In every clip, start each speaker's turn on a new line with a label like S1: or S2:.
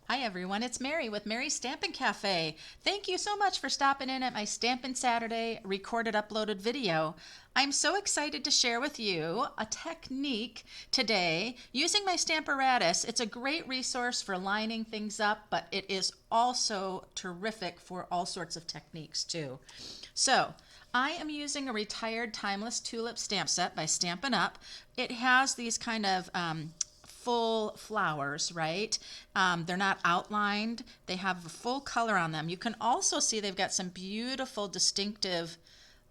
S1: Hi everyone, it's Mary with Mary's Stampin' Cafe. Thank you so much for stopping in at my Stampin' Saturday recorded uploaded video. I'm so excited to share with you a technique today using my Stamparatus. It's a great resource for lining things up, but it is also terrific for all sorts of techniques too. So, I am using a retired timeless tulip stamp set by Stampin' Up. It has these kind of full flowers, right? They're not outlined. They have full color on them. You can also see they've got some beautiful distinctive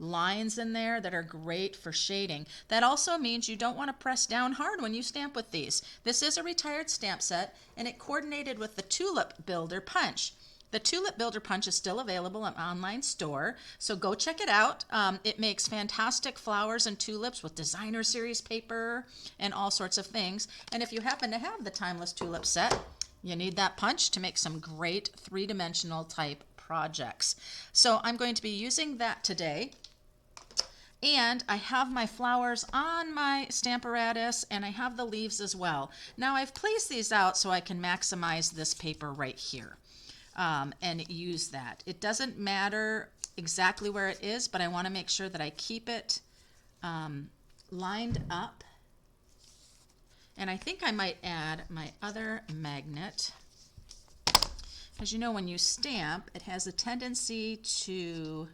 S1: lines in there that are great for shading. That also means you don't want to press down hard when you stamp with these. This is a retired stamp set and it coordinated with the Tulip Builder Punch. The Tulip Builder Punch is still available in an online store, so go check it out. It makes fantastic flowers and tulips with designer series paper and all sorts of things. And if you happen to have the Timeless Tulip set, you need that punch to make some great three-dimensional type projects. So I'm going to be using that today. And I have my flowers on my Stamparatus and I have the leaves as well. Now I've placed these out so I can maximize this paper right here. And use that. It doesn't matter exactly where it is, but I want to make sure that I keep it lined up. And I think I might add my other magnet. As you know, when you stamp, it has a tendency to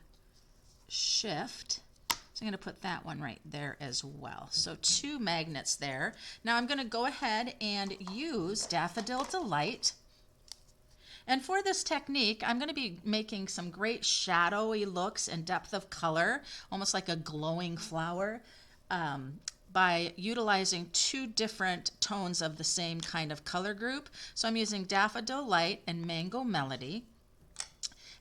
S1: shift. So I'm going to put that one right there as well. So 2 magnets there. Now I'm going to go ahead and use Daffodil Delight. And for this technique, I'm going to be making some great shadowy looks and depth of color, almost like a glowing flower, by utilizing 2 different tones of the same kind of color group. So I'm using Daffodil Light and Mango Melody.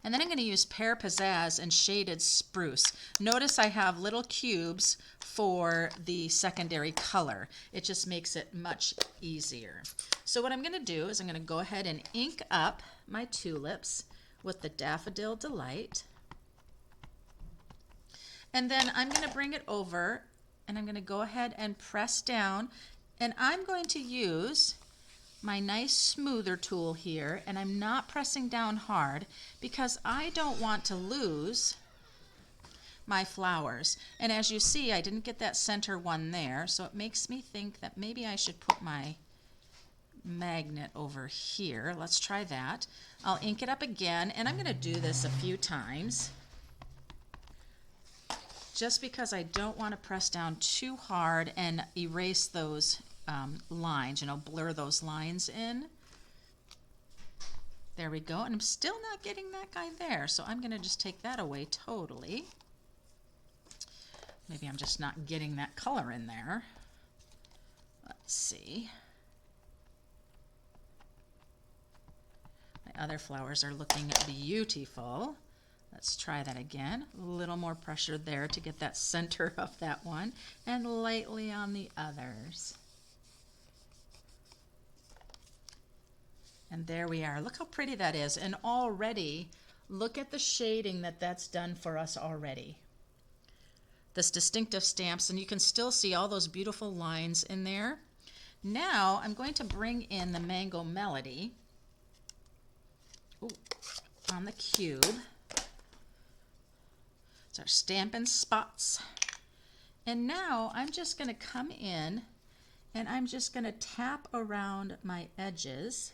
S1: And then I'm going to use Pear Pizzazz and Shaded Spruce. Notice I have little cubes for the secondary color. It just makes it much easier. So what I'm going to do is I'm going to go ahead and ink up my tulips with the Daffodil Delight. And then I'm going to bring it over and I'm going to go ahead and press down. And I'm going to use my nice smoother tool here, and I'm not pressing down hard because I don't want to lose my flowers. And as you see, I didn't get that center one there, so it makes me think that maybe I should put my magnet over here. Let's try that. I'll ink it up again, and I'm going to do this a few times just because I don't want to press down too hard and erase those lines, blur those lines in. There we go, and I'm still not getting that guy there, so I'm going to just take that away totally. Maybe I'm just not getting that color in there. Let's see. My other flowers are looking beautiful. Let's try that again. A little more pressure there to get that center of that one, and lightly on the others. And there we are. Look how pretty that is. And already, look at the shading that's done for us already. This distinctive stamps, and you can still see all those beautiful lines in there. Now, I'm going to bring in the Mango Melody on the cube. It's our Stampin' Spots. And now, I'm just going to come in, and I'm just going to tap around my edges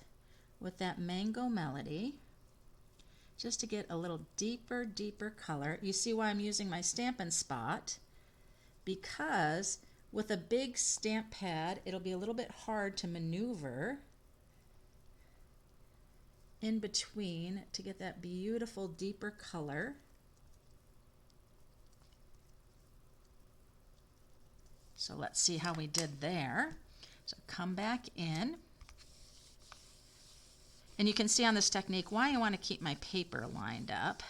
S1: with that Mango Melody just to get a little deeper color. You see why I'm using my Stampin' Spot, because with a big stamp pad it'll be a little bit hard to maneuver in between to get that beautiful deeper color. So let's see how we did there. So come back in. And you can see on this technique why I want to keep my paper lined up.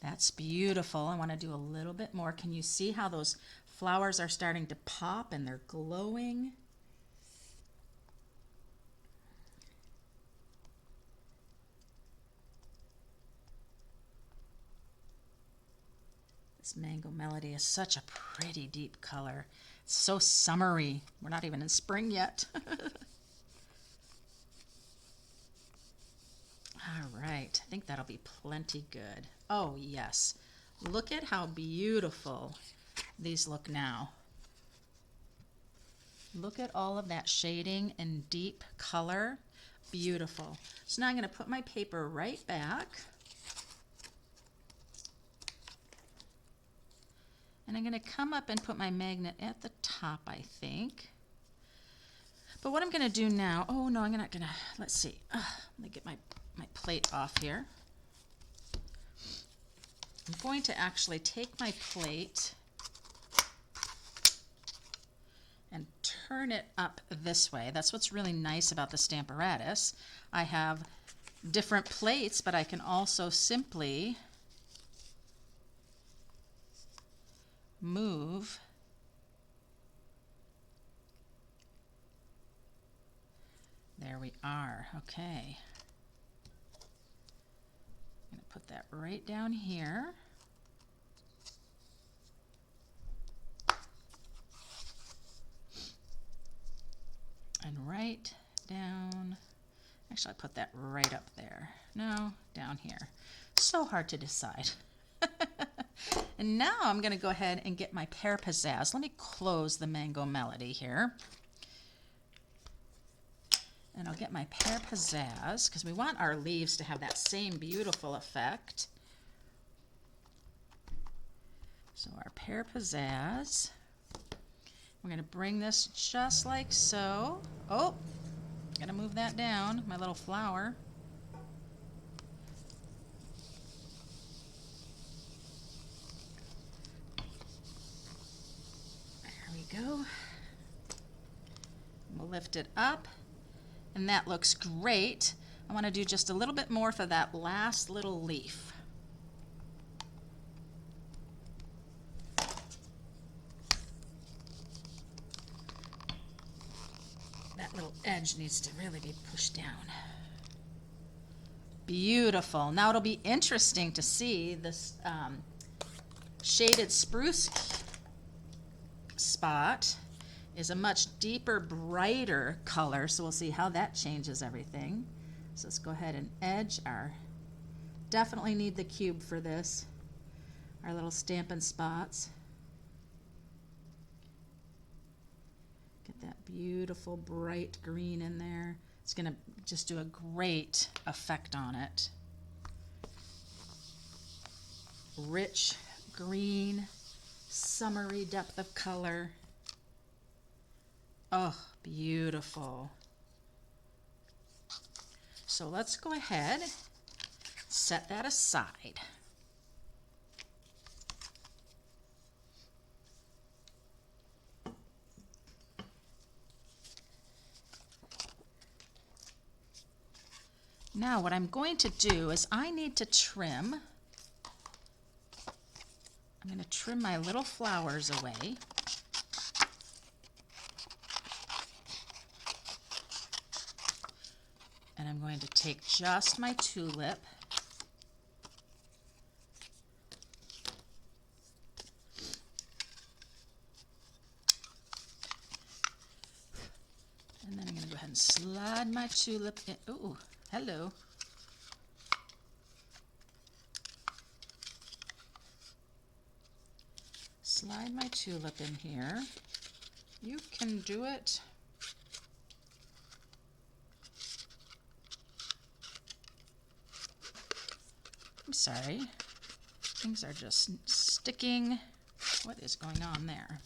S1: That's beautiful. I want to do a little bit more. Can you see how those flowers are starting to pop and they're glowing? This Mango Melody is such a pretty deep color. It's so summery. We're not even in spring yet. All right, I think that'll be plenty good. Oh yes, look at how beautiful these look now. Look at all of that shading and deep color. Beautiful. So now I'm going to put my paper right back. And I'm going to come up and put my magnet at the top, I think. But what I'm going to do now, oh no, I'm not going to, let's see. Let me get my plate off here. I'm going to actually take my plate and turn it up this way. That's what's really nice about the Stamparatus. I have different plates, but I can also simply move there we are. Okay. I'm going to put that right down here. And right down, actually I put that right up there. No, down here. So hard to decide. And now I'm going to go ahead and get my Pear Pizzazz. Let me close the Mango Melody here. And I'll get my Pear Pizzazz because we want our leaves to have that same beautiful effect. So our Pear Pizzazz. We're going to bring this just like so. Oh, got to move that down, my little flower. There we go. We'll lift it up, and that looks great. I want to do just a little bit more for that last little leaf. Little edge needs to really be pushed down. Beautiful. Now it'll be interesting to see this shaded spruce spot is a much deeper, brighter color, so we'll see how that changes everything. So let's go ahead and edge our, definitely need the cube for this, our little Stampin' spots. Get that beautiful bright green in there. It's going to just do a great effect on it. Rich green, summery depth of color. Oh, beautiful. So let's go ahead, set that aside. Now what I'm going to do is I need to trim. I'm going to trim my little flowers away. And I'm going to take just my tulip. And then I'm going to go ahead and slide my tulip in. Ooh. Hello. Slide my tulip in here. You can do it. I'm sorry. Things are just sticking. What is going on there?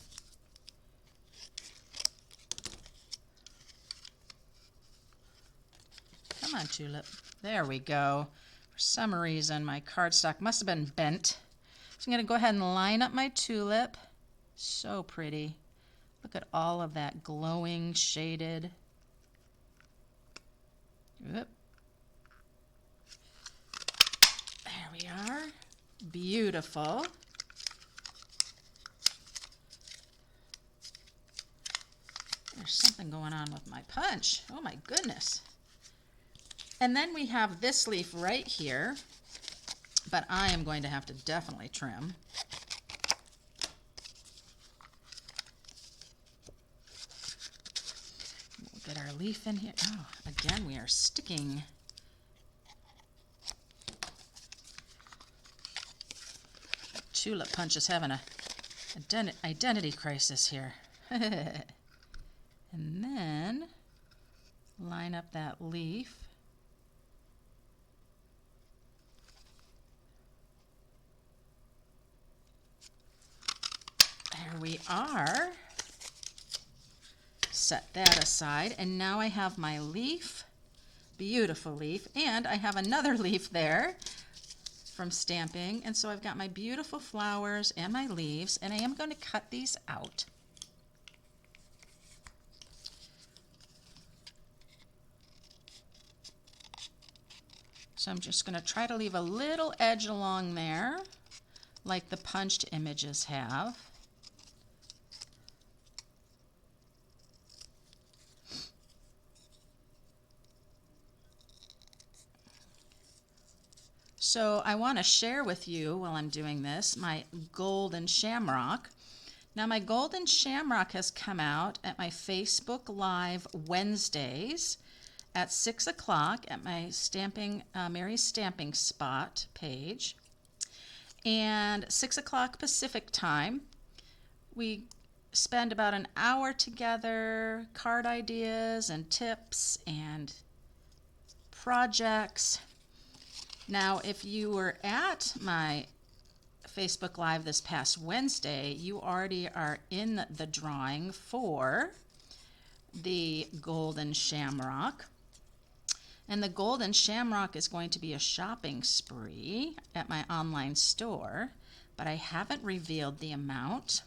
S1: Come on, tulip. There we go. For some reason, my cardstock must have been bent. So I'm going to go ahead and line up my tulip. So pretty. Look at all of that glowing, shaded. Oop. There we are. Beautiful. There's something going on with my punch. Oh my goodness. And then we have this leaf right here, but I am going to have to definitely trim. our leaf in here. Oh, again, we are sticking. Tulip Punch is having a identity crisis here. And then line up that leaf. There we are. Set that aside, and now I have my leaf, beautiful leaf, and I have another leaf there from stamping, and so I've got my beautiful flowers and my leaves, and I am going to cut these out. So I'm just going to try to leave a little edge along there, like the punched images have. So I want to share with you while I'm doing this my golden shamrock. Now my golden shamrock has come out at my Facebook Live Wednesdays at 6 o'clock at my stamping, Mary's Stamping Spot page. And 6 o'clock Pacific time, we spend about an hour together, card ideas and tips and projects. Now, if you were at my Facebook Live this past Wednesday, you already are in the drawing for the Golden Shamrock. And the Golden Shamrock is going to be a shopping spree at my online store, but I haven't revealed the amount.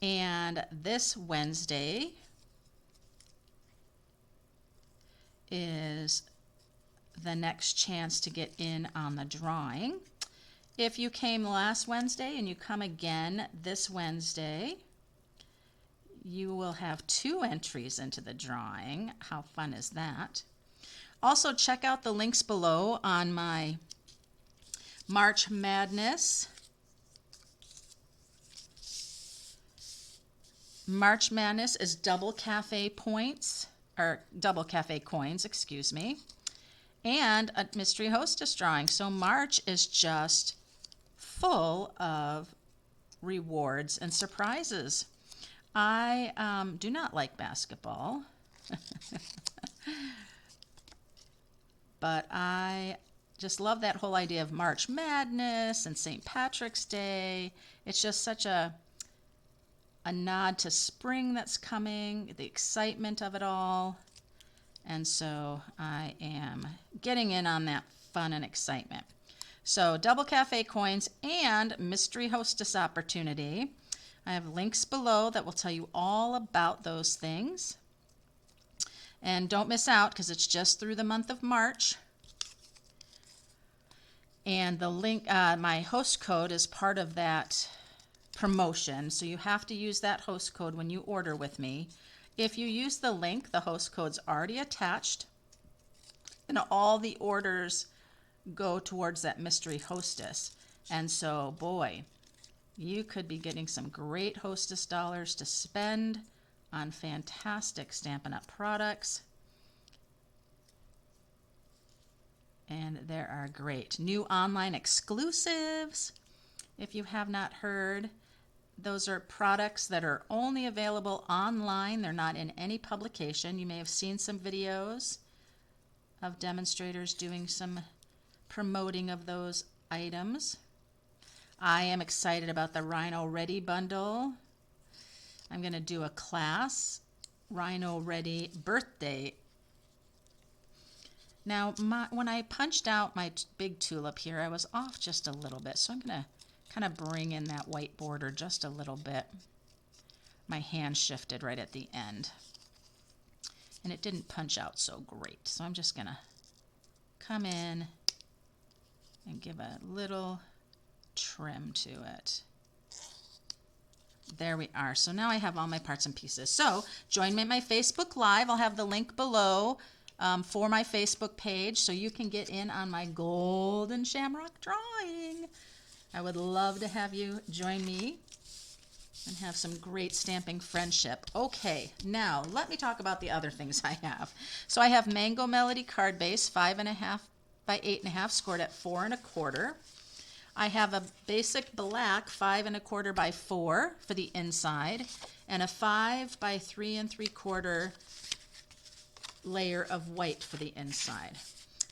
S1: And this Wednesday is the next chance to get in on the drawing. If you came last Wednesday and you come again this Wednesday, you will have 2 entries into the drawing. How fun is that? Also, check out the links below on my March Madness. March Madness is double Café points, or double Café coins, excuse me, and a mystery hostess drawing. So March is just full of rewards and surprises. I do not like basketball, but I just love that whole idea of March Madness and St. Patrick's Day. It's just such a nod to spring that's coming, the excitement of it all. And so I am getting in on that fun and excitement. So double Café coins and mystery hostess opportunity. I have links below that will tell you all about those things. And don't miss out because it's just through the month of March. And the link, my host code is part of that promotion. So you have to use that host code when you order with me. If you use the link, the host code's already attached, and all the orders go towards that mystery hostess. And so, boy, you could be getting some great hostess dollars to spend on fantastic Stampin' Up! Products. And there are great new online exclusives. If you have not heard, those are products that are only available online. They're not in any publication. You may have seen some videos of demonstrators doing some promoting of those items. I am excited about the Rhino Ready bundle. I'm going to do a class, Rhino Ready birthday. Now, when I punched out my big tulip here, I was off just a little bit, so I'm going to kind of bring in that white border just a little bit. My hand shifted right at the end, and it didn't punch out so great. So I'm just going to come in and give a little trim to it. There we are. So now I have all my parts and pieces. So join me at my Facebook Live. I'll have the link below for my Facebook page so you can get in on my Golden Shamrock drawing. I would love to have you join me. and have some great stamping friendship. Okay, now let me talk about the other things I have. So I have Mango Melody card base, 5.5 by 8.5, scored at 4 1/4. I have a basic black 5 1/4 by 4 for the inside, and a 5 by 3 3/4 layer of white for the inside.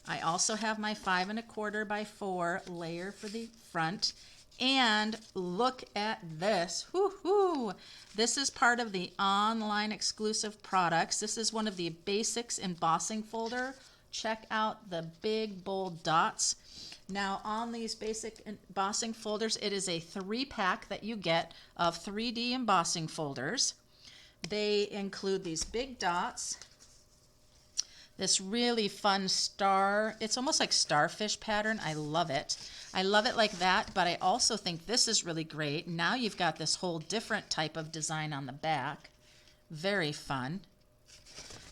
S1: I also have my 5 1/4 by 4 layer for the front. And look at this. Woo-hoo! This is part of the online exclusive products. This is one of the basics embossing folder. Check out the big bold dots. Now on these basic embossing folders, it is a 3-pack that you get of 3D embossing folders. They include these big dots, this really fun star, it's almost like starfish pattern. I love it. I love it like that, but I also think this is really great. Now you've got this whole different type of design on the back. Very fun.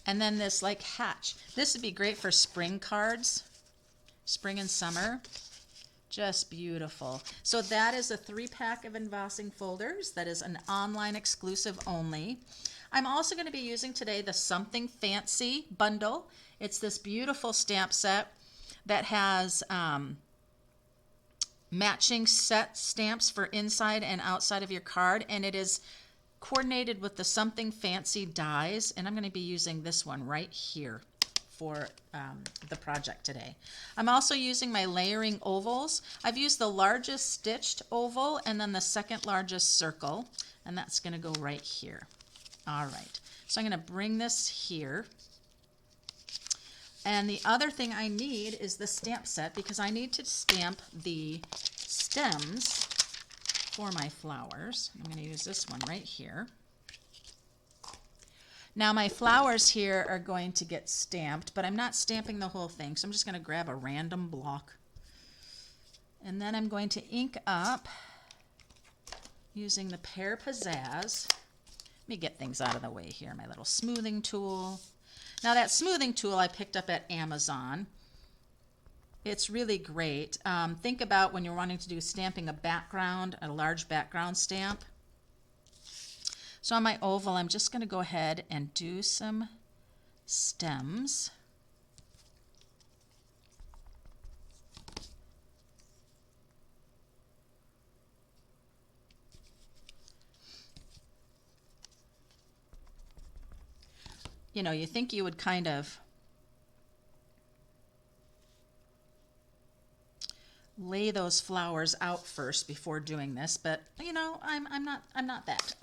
S1: And then this like hatch. This would be great for spring cards, spring and summer. Just beautiful. So that is a 3-pack of embossing folders. That is an online exclusive only. I'm also going to be using today the Something Fancy bundle. It's this beautiful stamp set that has matching set stamps for inside and outside of your card, and it is coordinated with the Something Fancy dies, and I'm going to be using this one right here for the project today. I'm also using my layering ovals. I've used the largest stitched oval and then the second largest circle, and that's going to go right here. All right, so I'm going to bring this here. And the other thing I need is the stamp set, because I need to stamp the stems for my flowers. I'm going to use this one right here. Now my flowers here are going to get stamped, but I'm not stamping the whole thing, so I'm just going to grab a random block. And then I'm going to ink up using the Pear Pizzazz. Let me get things out of the way here. My little smoothing tool. Now that smoothing tool I picked up at Amazon. It's really great. Think about when you're wanting to do stamping a background, a large background stamp. So on my oval, I'm just going to go ahead and do some stems. You know, you think you would kind of lay those flowers out first before doing this, but you know, I'm not that.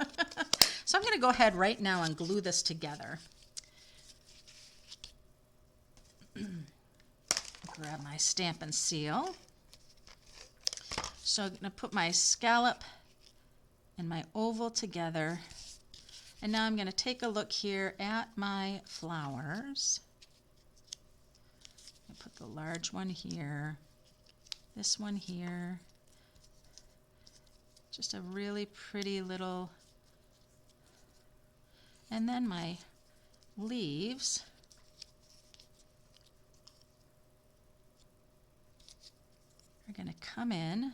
S1: So I'm going to go ahead right now and glue this together. Grab my Stampin' Seal. So I'm going to put my scallop and my oval together. And now I'm going to take a look here at my flowers. I put the large one here, this one here. Just a really pretty little, and then my leaves. Are going to come in.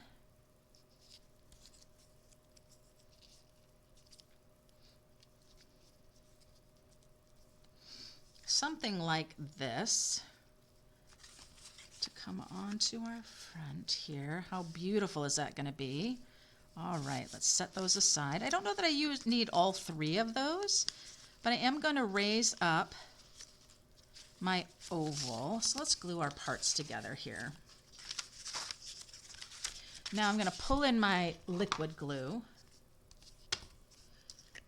S1: Something like this to come onto our front here. How beautiful is that going to be? All right, let's set those aside. I don't know that I need all 3 of those, but I am going to raise up my oval. So let's glue our parts together here. Now I'm going to pull in my liquid glue,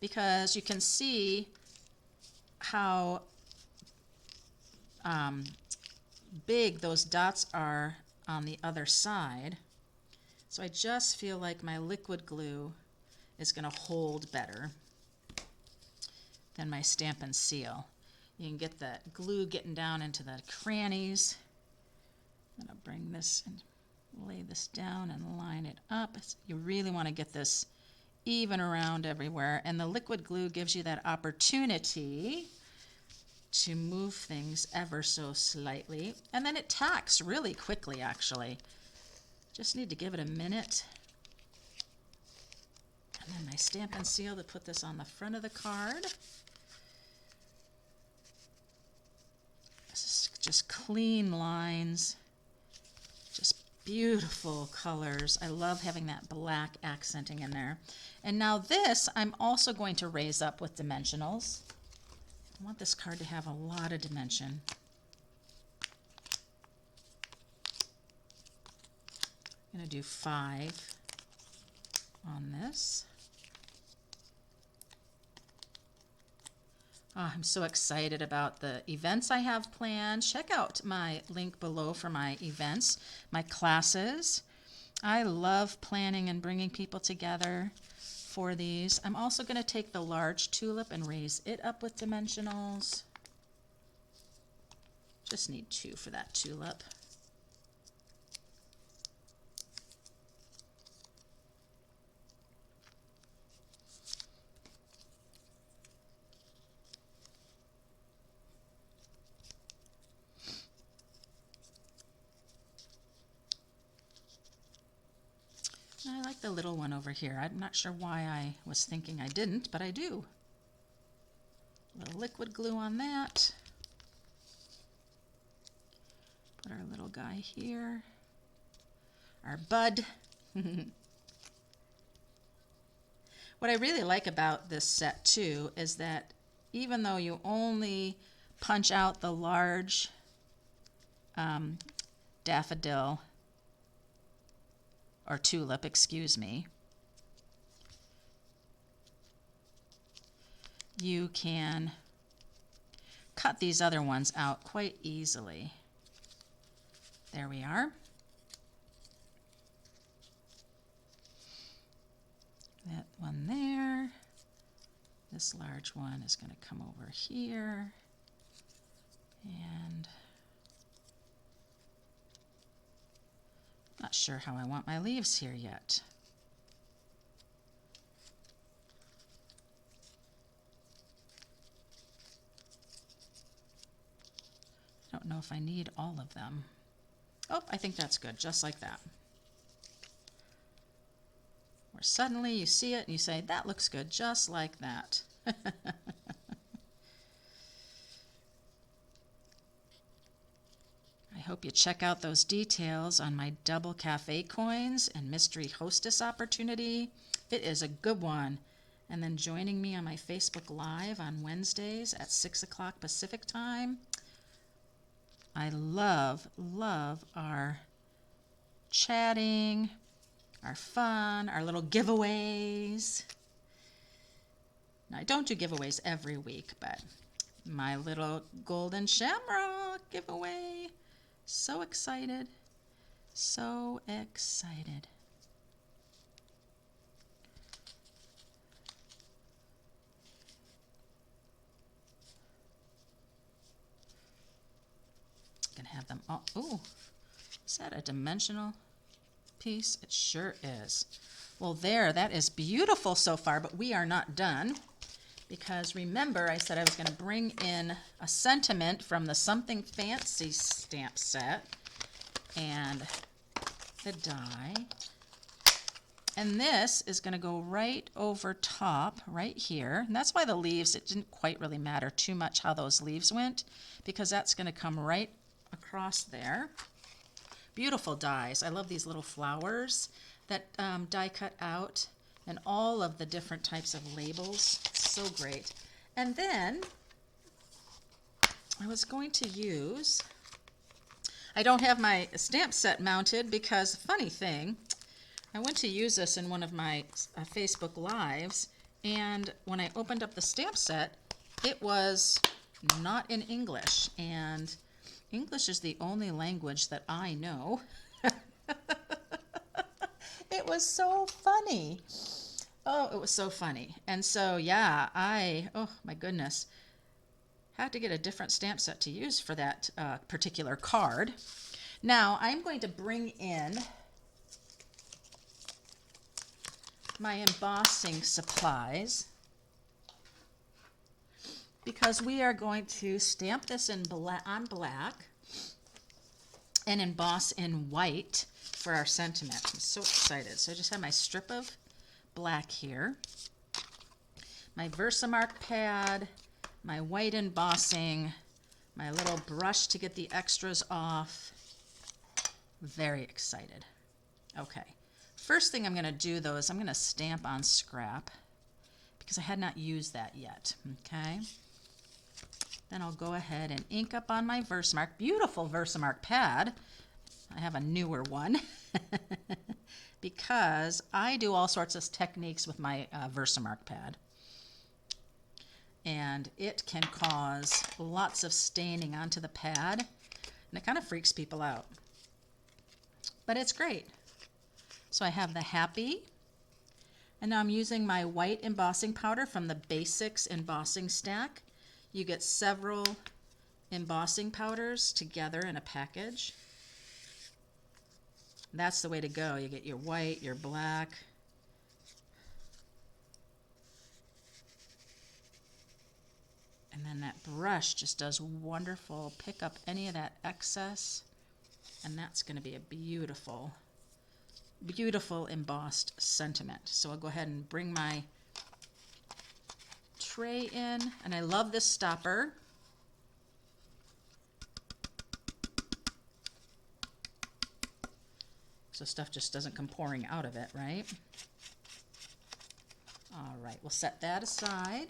S1: because you can see how big those dots are on the other side. So I just feel like my liquid glue is going to hold better than my Stampin' Seal. You can get that glue getting down into the crannies. I'm going to bring this and lay this down and line it up. You really want to get this even around everywhere, and the liquid glue gives you that opportunity to move things ever so slightly, and then it tacks really quickly actually. Just need to give it a minute. And then my Stampin' Seal to put this on the front of the card. This is just clean lines, just beautiful colors. I love having that black accenting in there. And now this I'm also going to raise up with dimensionals. I want this card to have a lot of dimension. I'm going to do 5 on this. Oh, I'm so excited about the events I have planned. Check out my link below for my events, my classes. I love planning and bringing people together for these. I'm also going to take the large tulip and raise it up with dimensionals. Just need 2 for that tulip. I like the little one over here. I'm not sure why I was thinking I didn't, but I do. A little liquid glue on that. Put our little guy here. Our bud. What I really like about this set too is that even though you only punch out the large daffodil, or tulip, excuse me, you can cut these other ones out quite easily. There we are. That one there. This large one is going to come over here. And not sure how I want my leaves here yet. I don't know if I need all of them. Oh, I think that's good, just like that. Where suddenly you see it and you say, that looks good, just like that. I hope you check out those details on my double Café coins and mystery hostess opportunity. It is a good one. And then joining me on my Facebook Live on Wednesdays at 6 o'clock Pacific time. I love our chatting, our fun, our little giveaways. Now, I don't do giveaways every week, but my little golden shamrock giveaway. So excited, so excited. Gonna have them all. Oh, is that a dimensional piece? It sure is. Well, there, that is beautiful so far, but we are not done. Because remember, I said I was going to bring in a sentiment from the Something Fancy stamp set and the die. And this is going to go right over top, right here. And that's why the leaves, it didn't quite really matter too much how those leaves went, because that's going to come right across there. Beautiful dies. I love these little flowers that die cut out, and all of the different types of labels. So great. And then I was going to use, I don't have my stamp set mounted because, funny thing, I went to use this in one of my Facebook Lives, and when I opened up the stamp set, it was not in English, and English is the only language that I know. It was so funny. Oh, it was so funny. And so, yeah, oh my goodness, had to get a different stamp set to use for that particular card. Now, I'm going to bring in my embossing supplies because we are going to stamp this in on black and emboss in white for our sentiment. I'm so excited. So I just have my strip of black here. My Versamark pad, my white embossing, my little brush to get the extras off. Very excited. Okay, first thing I'm going to do though is I'm going to stamp on scrap because I had not used that yet. Okay, then I'll go ahead and ink up on my Versamark, beautiful Versamark pad. I have a newer one because I do all sorts of techniques with my Versamark pad. And it can cause lots of staining onto the pad, and it kind of freaks people out. But it's great. So I have the Happy, and now I'm using my white embossing powder from the Basics embossing stack. You get several embossing powders together in a package. That's the way to go. You get your white, your black. And then that brush just does wonderful. Pick up any of that excess. And that's going to be a beautiful, beautiful embossed sentiment. So I'll go ahead and bring my tray in. And I love this stopper. So stuff just doesn't come pouring out of it, right? All right, we'll set that aside.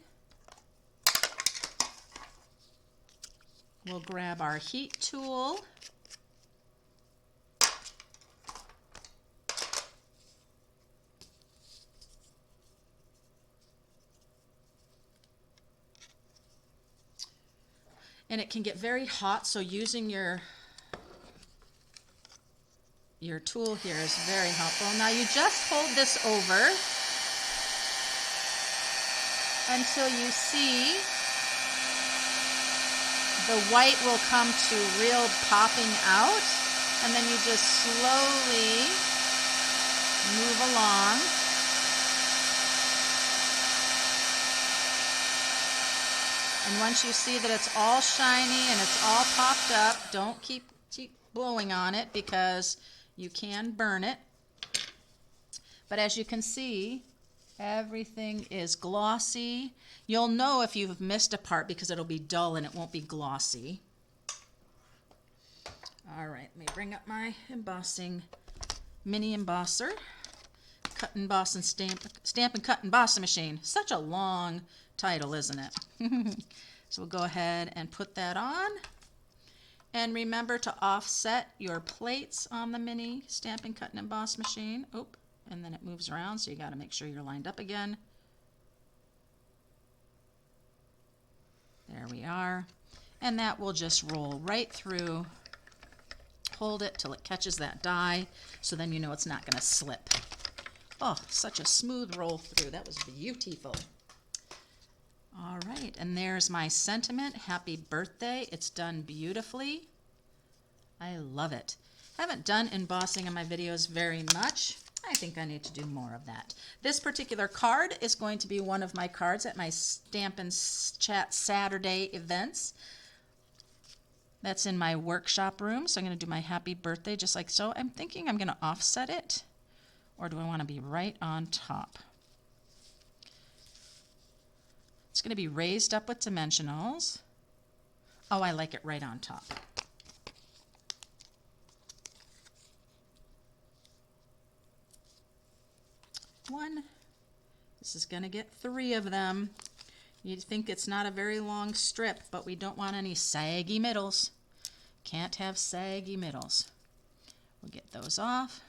S1: We'll grab our heat tool. And it can get very hot, so using your tool here is very helpful. Now you just hold this over until you see the white will come to real popping out, and then you just slowly move along. And once you see that it's all shiny and it's all popped up, don't keep blowing on it because you can burn it. But as you can see, everything is glossy. You'll know if you've missed a part because it'll be dull and it won't be glossy. All right, let me bring up my embossing mini embosser. Cut, emboss, and stamp and cut embossing machine. Such a long title, isn't it? So we'll go ahead and put that on. And remember to offset your plates on the mini Stampin' Cut and Emboss machine. Oop, and then it moves around, so you got to make sure you're lined up again. There we are. And that will just roll right through. Hold it till it catches that die, so then you know it's not going to slip. Oh, such a smooth roll through. That was beautiful. All right, and there's my sentiment. Happy birthday. It's done beautifully. I love it. I haven't done embossing in my videos very much. I think I need to do more of that. This particular card is going to be one of my cards at my Stampin' Chat Saturday events. That's in my workshop room, so I'm going to do my happy birthday just like so. I'm thinking I'm going to offset it, or do I want to be right on top? It's going to be raised up with dimensionals. Oh, I like it right on top. One. This is going to get 3 of them. You'd think it's not a very long strip, but we don't want any saggy middles. Can't have saggy middles. We'll get those off.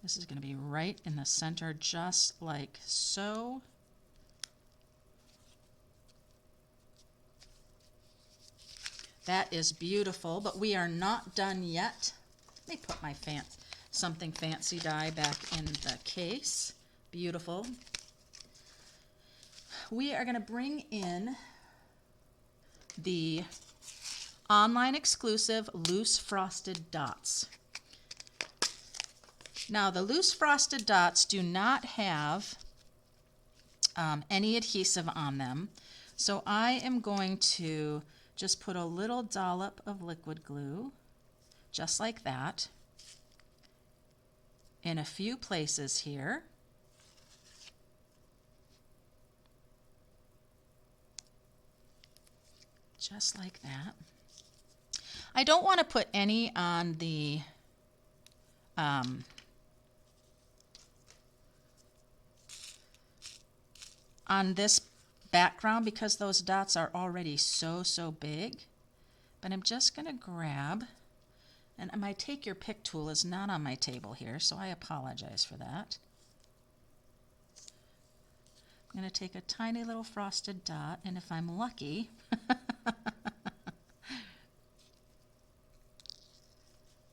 S1: This is going to be right in the center, just like so. That is beautiful, but we are not done yet. Let me put my something fancy die back in the case. Beautiful. We are going to bring in the online exclusive loose frosted dots. Now the loose frosted dots do not have any adhesive on them, so I am going to just put a little dollop of liquid glue, just like that, in a few places here. just like that. I don't want to put any on the on this background because those dots are already so big. But I'm just going to grab, and my Take Your Pick tool is not on my table here, so I apologize for that. I'm going to take a tiny little frosted dot, and if I'm lucky,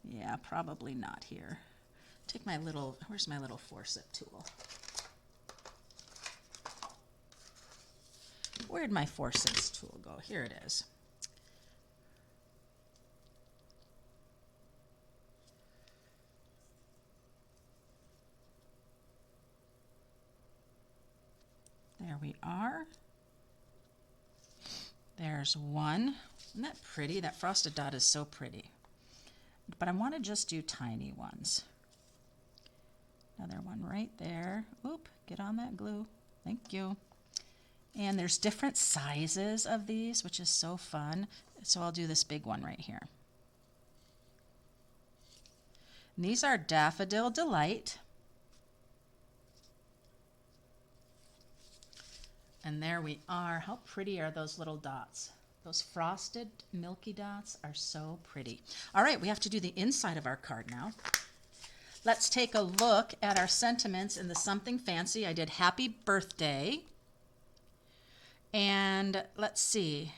S1: yeah, probably not here. Take my little, where's my little forceps tool? Where'd my forceps tool go? Here it is. There we are. There's one. Isn't that pretty? That frosted dot is so pretty. But I want to just do tiny ones. Another one right there. Oop, get on that glue. Thank you. And there's different sizes of these, which is so fun. So I'll do this big one right here. And these are Daffodil Delight. And there we are. How pretty are those little dots? Those frosted milky dots are so pretty. All right, we have to do the inside of our card now. Let's take a look at our sentiments in the Something Fancy. I did Happy Birthday. And let's see.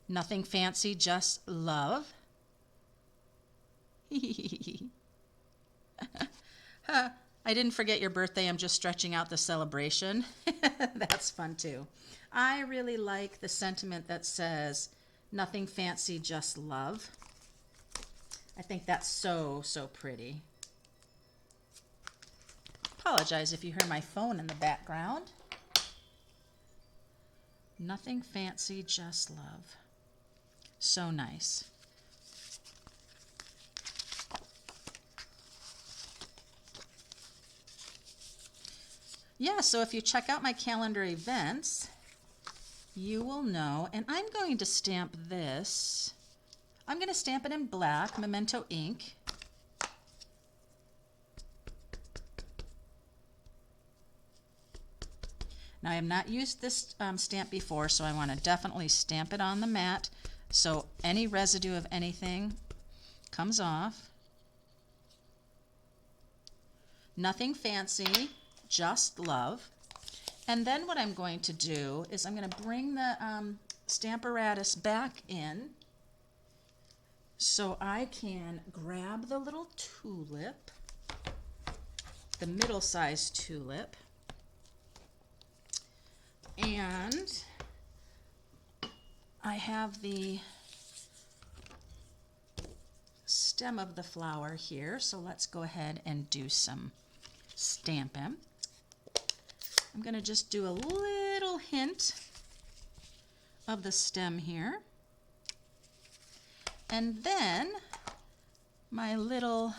S1: Nothing fancy, just love. I didn't forget your birthday. I'm just stretching out the celebration. That's fun too. I really like the sentiment that says, nothing fancy, just love. I think that's so pretty. Apologize if you hear my phone in the background. Nothing fancy, just love. So nice. Yeah, so if you check out my calendar events, you will know, and I'm going to stamp this. I'm going to stamp it in black, Memento ink. Now I have not used this stamp before, so I want to definitely stamp it on the mat so any residue of anything comes off. Nothing fancy, just love. And then what I'm going to do is I'm going to bring the Stamparatus back in so I can grab the little tulip, the middle-sized tulip, and I have the stem of the flower here, so let's go ahead and do some Stampin'. I'm going to just do a little hint of the stem here. And then my little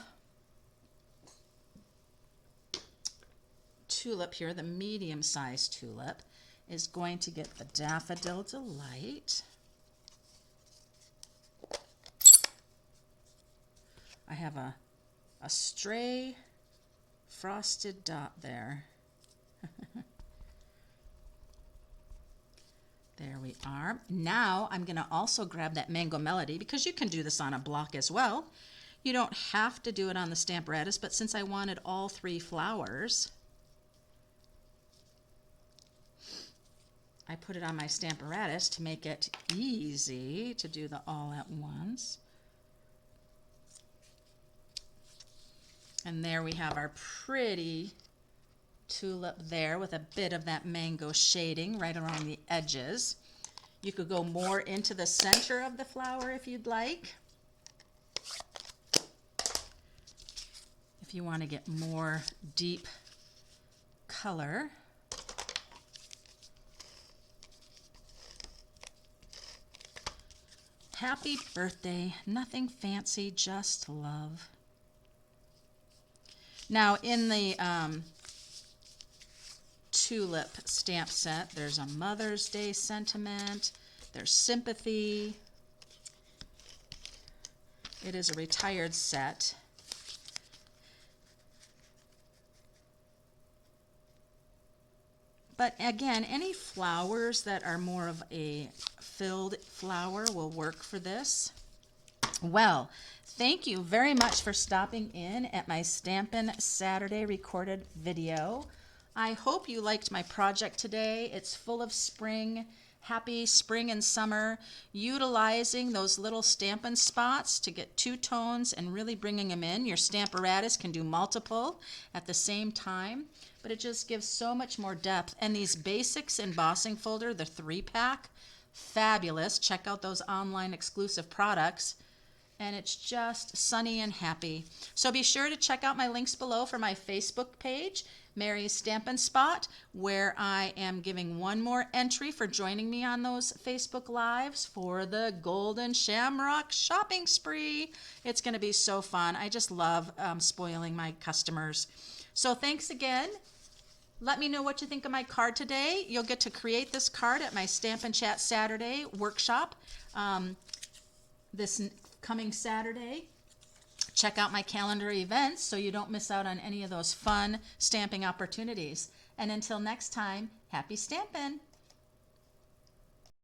S1: tulip here, the medium-sized tulip, is going to get the Daffodil Delight. I have a stray frosted dot there. There we are. Now I'm going to also grab that Mango Melody, because you can do this on a block as well. You don't have to do it on the Stamparatus, but since I wanted all three flowers, I put it on my Stamparatus to make it easy to do the all at once. And there we have our pretty tulip there with a bit of that mango shading right around the edges. You could go more into the center of the flower if you'd like. If you want to get more deep color. Happy birthday, nothing fancy, just love. Now in the tulip stamp set. There's a Mother's Day sentiment. There's sympathy. It is a retired set. But again, any flowers that are more of a filled flower will work for this. Well, thank you very much for stopping in at my Stampin' Saturday recorded video. I hope you liked my project today. It's full of spring, happy spring and summer, utilizing those little Stampin' spots to get two tones and really bringing them in. Your Stamparatus can do multiple at the same time, but it just gives so much more depth. And these basics embossing folder, the 3-pack, fabulous. Check out those online exclusive products. And it's just sunny and happy. So be sure to check out my links below for my Facebook page, Mary's Stampin' Spot, where I am giving one more entry for joining me on those Facebook Lives for the Golden Shamrock shopping spree. It's going to be so fun. I just love spoiling my customers. So thanks again. Let me know what you think of my card today. You'll get to create this card at my Stampin' Chat Saturday workshop this coming Saturday. Check out my calendar events so you don't miss out on any of those fun stamping opportunities. And until next time, happy stampin'!